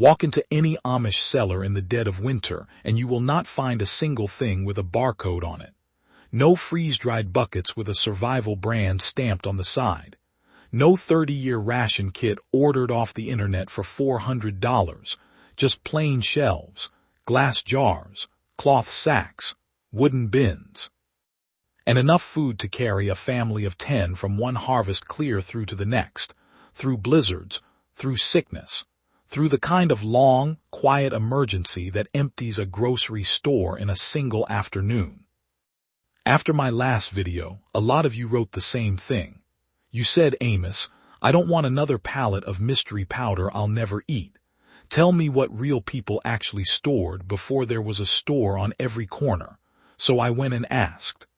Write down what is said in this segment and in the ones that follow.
Walk into any Amish cellar in the dead of winter and you will not find a single thing with a barcode on it. No freeze-dried buckets with a survival brand stamped on the side. No 30-year ration kit ordered off the internet for $400. Just plain shelves, glass jars, cloth sacks, wooden bins. And enough food to carry a family of 10 from one harvest clear through to the next, through blizzards, through sickness, through the kind of long, quiet emergency that empties a grocery store in a single afternoon. After my last video, a lot of you wrote the same thing. You said, Amish, I don't want another pallet of mystery powder I'll never eat. Tell me what real people actually stored before there was a store on every corner. So I went and asked.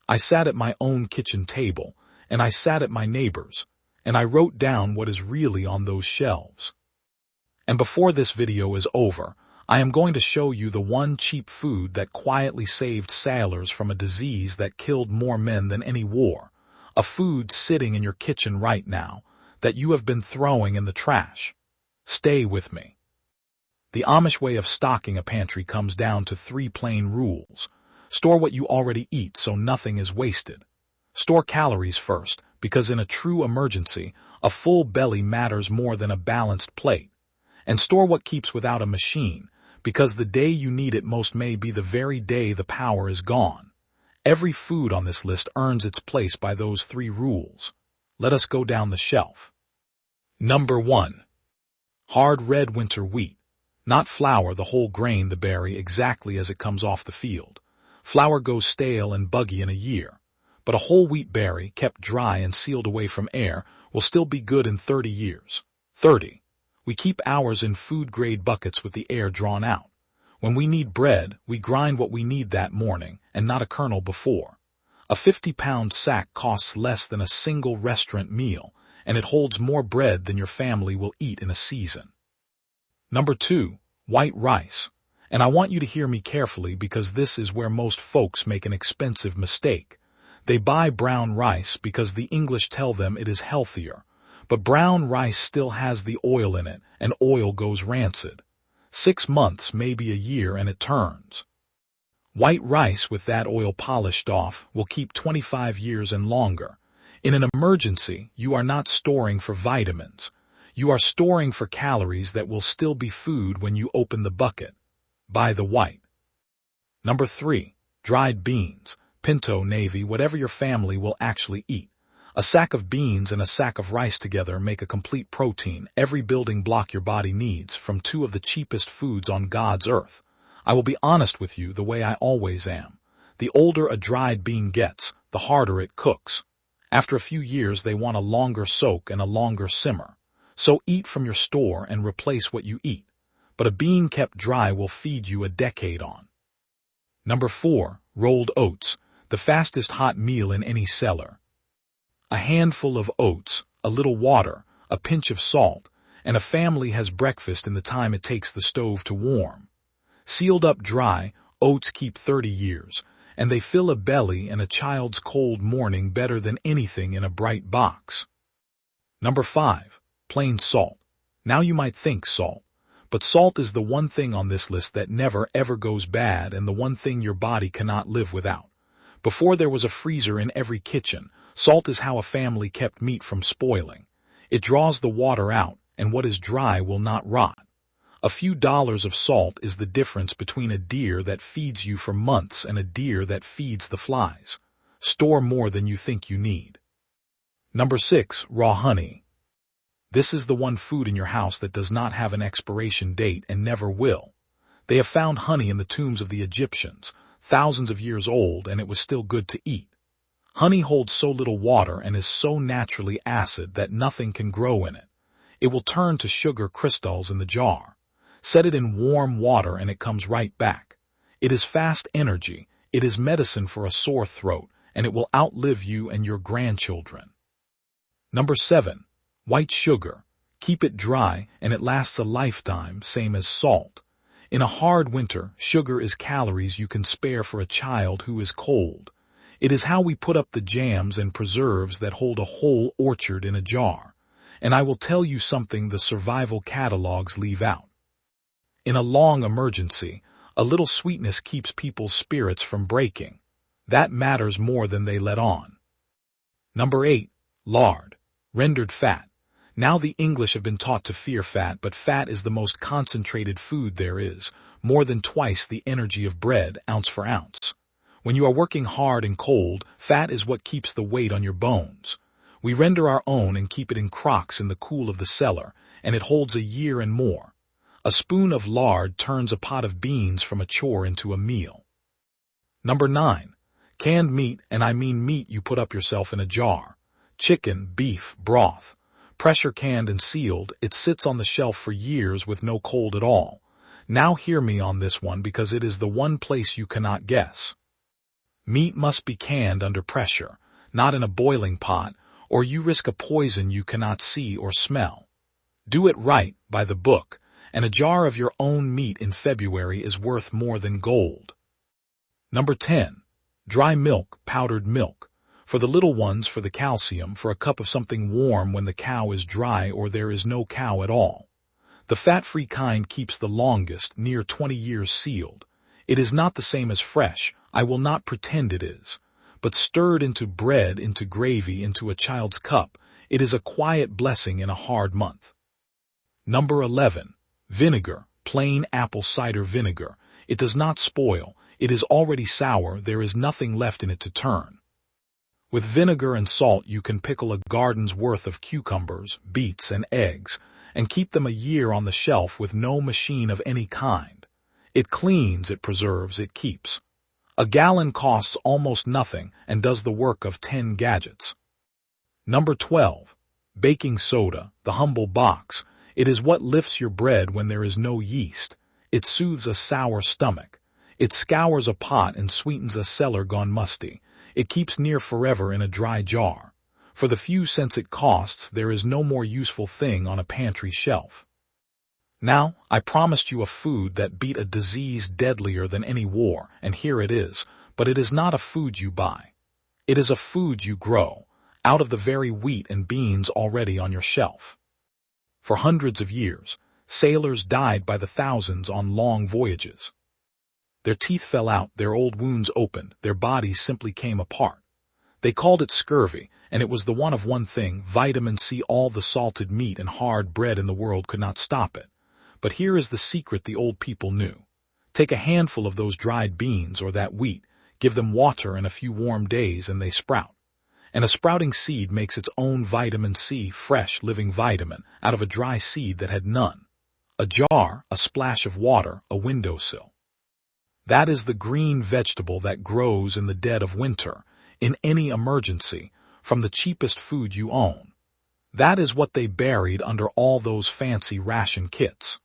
I sat at my own kitchen table, and I sat at my neighbor's, and I wrote down what is really on those shelves. And before this video is over, I am going to show you the one cheap food that quietly saved sailors from a disease that killed more men than any war. A food sitting in your kitchen right now that you have been throwing in the trash. Stay with me. The Amish way of stocking a pantry comes down to 3 plain rules. Store what you already eat so nothing is wasted. Store calories first, because in a true emergency, a full belly matters more than a balanced plate. And store what keeps without a machine, because the day you need it most may be the very day the power is gone. Every food on this list earns its place by those 3 rules. Let us go down the shelf. Number 1. Hard red winter wheat. Not flour, the whole grain, the berry, exactly as it comes off the field. Flour goes stale and buggy in a year. But a whole wheat berry, kept dry and sealed away from air, will still be good in 30 years. 30. We keep ours in food-grade buckets with the air drawn out. When we need bread, we grind what we need that morning, and not a kernel before. A 50-pound sack costs less than a single restaurant meal, and it holds more bread than your family will eat in a season. Number 2. White rice. And I want you to hear me carefully because this is where most folks make an expensive mistake. They buy brown rice because the English tell them it is healthier. But brown rice still has the oil in it, and oil goes rancid. 6 months, maybe a year, and it turns. White rice with that oil polished off will keep 25 years and longer. In an emergency, you are not storing for vitamins. You are storing for calories that will still be food when you open the bucket. Buy the white. Number 3. Dried beans, pinto, navy, whatever your family will actually eat. A sack of beans and a sack of rice together make a complete protein, every building block your body needs, from 2 of the cheapest foods on God's earth. I will be honest with you the way I always am. The older a dried bean gets, the harder it cooks. After a few years, they want a longer soak and a longer simmer. So eat from your store and replace what you eat. But a bean kept dry will feed you a decade on. Number 4. Rolled oats, the fastest hot meal in any cellar. A handful of oats, a little water, a pinch of salt, and a family has breakfast in the time it takes the stove to warm. Sealed up dry, oats keep 30 years, and they fill a belly and a child's cold morning better than anything in a bright box. Number 5. Plain salt. Now you might think salt, but salt is the one thing on this list that never ever goes bad and the one thing your body cannot live without. Before there was a freezer in every kitchen, salt is how a family kept meat from spoiling. It draws the water out, and what is dry will not rot. A few dollars of salt is the difference between a deer that feeds you for months and a deer that feeds the flies. Store more than you think you need. Number 6. Raw honey. This is the one food in your house that does not have an expiration date and never will. They have found honey in the tombs of the Egyptians, thousands of years old, and it was still good to eat. Honey holds so little water and is so naturally acid that nothing can grow in it. It will turn to sugar crystals in the jar. Set it in warm water and it comes right back. It is fast energy, it is medicine for a sore throat, and it will outlive you and your grandchildren. Number 7. White sugar. Keep it dry and it lasts a lifetime, same as salt. In a hard winter, sugar is calories you can spare for a child who is cold. It is how we put up the jams and preserves that hold a whole orchard in a jar. and I will tell you something the survival catalogs leave out. In a long emergency, a little sweetness keeps people's spirits from breaking. That matters more than they let on. Number 8. Lard. Rendered fat. Now the English have been taught to fear fat, but fat is the most concentrated food there is, more than twice the energy of bread, ounce for ounce. When you are working hard and cold, fat is what keeps the weight on your bones. We render our own and keep it in crocks in the cool of the cellar, and it holds a year and more. A spoon of lard turns a pot of beans from a chore into a meal. Number 9. Canned meat, and I mean meat you put up yourself in a jar. Chicken, beef, broth. Pressure canned and sealed, it sits on the shelf for years with no cold at all. Now hear me on this one because it is the one place you cannot guess. Meat must be canned under pressure, not in a boiling pot, or you risk a poison you cannot see or smell. Do it right, by the book, and a jar of your own meat in February is worth more than gold. Number 10. Dry milk, powdered milk. For the little ones, for the calcium, for a cup of something warm when the cow is dry or there is no cow at all. The fat-free kind keeps the longest, near 20 years sealed. It is not the same as fresh, I will not pretend it is. But stirred into bread, into gravy, into a child's cup, it is a quiet blessing in a hard month. Number 11. Vinegar, plain apple cider vinegar. It does not spoil, it is already sour, there is nothing left in it to turn. With vinegar and salt you can pickle a garden's worth of cucumbers, beets, and eggs, and keep them a year on the shelf with no machine of any kind. It cleans, it preserves, it keeps. A gallon costs almost nothing and does the work of 10 gadgets. Number 12. Baking soda, the humble box. It is what lifts your bread when there is no yeast. It soothes a sour stomach. It scours a pot and sweetens a cellar gone musty. It keeps near forever in a dry jar. For the few cents it costs, there is no more useful thing on a pantry shelf. Now, I promised you a food that beat a disease deadlier than any war, and here it is, but it is not a food you buy. It is a food you grow, out of the very wheat and beans already on your shelf. For hundreds of years, sailors died by the thousands on long voyages. Their teeth fell out, their old wounds opened, their bodies simply came apart. They called it scurvy, and it was the one of one thing, vitamin C. All the salted meat and hard bread in the world could not stop it. But here is the secret the old people knew. Take a handful of those dried beans or that wheat, give them water and a few warm days and they sprout. And a sprouting seed makes its own vitamin C, fresh, living vitamin, out of a dry seed that had none. A jar, a splash of water, a windowsill. That is the green vegetable that grows in the dead of winter, in any emergency, from the cheapest food you own. That is what they buried under all those fancy ration kits.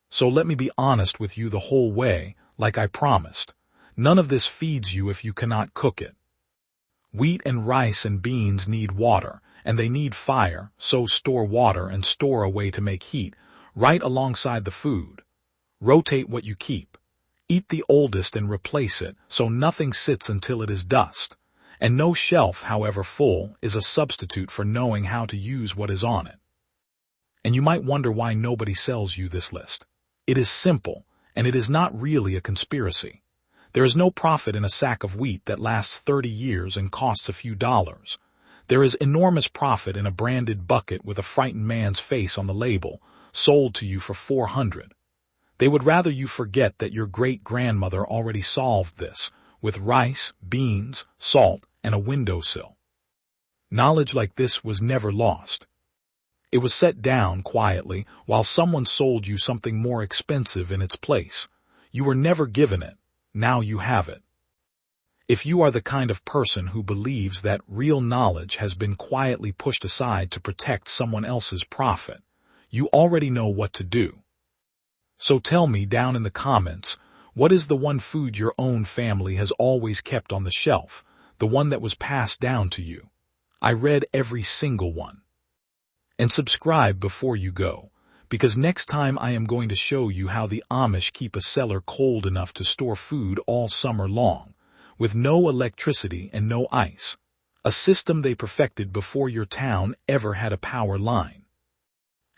So let me be honest with you the whole way, like I promised. None of this feeds you if you cannot cook it. Wheat and rice and beans need water, and they need fire, so store water and store a way to make heat, right alongside the food. Rotate what you keep. Eat the oldest and replace it, so nothing sits until it is dust. And no shelf, however full, is a substitute for knowing how to use what is on it. And you might wonder why nobody sells you this list. It is simple, and it is not really a conspiracy. There is no profit in a sack of wheat that lasts 30 years and costs a few dollars. There is enormous profit in a branded bucket with a frightened man's face on the label, sold to you for $400. They would rather you forget that your great-grandmother already solved this, with rice, beans, salt, and a windowsill. Knowledge like this was never lost. It was set down quietly while someone sold you something more expensive in its place. You were never given it. Now you have it. If you are the kind of person who believes that real knowledge has been quietly pushed aside to protect someone else's profit, you already know what to do. So tell me down in the comments, what is the one food your own family has always kept on the shelf, the one that was passed down to you? I read every single one. And subscribe before you go, because next time I am going to show you how the Amish keep a cellar cold enough to store food all summer long, with no electricity and no ice. a system they perfected before your town ever had a power line.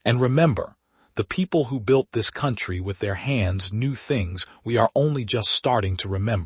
And remember, the people who built this country with their hands knew things we are only just starting to remember.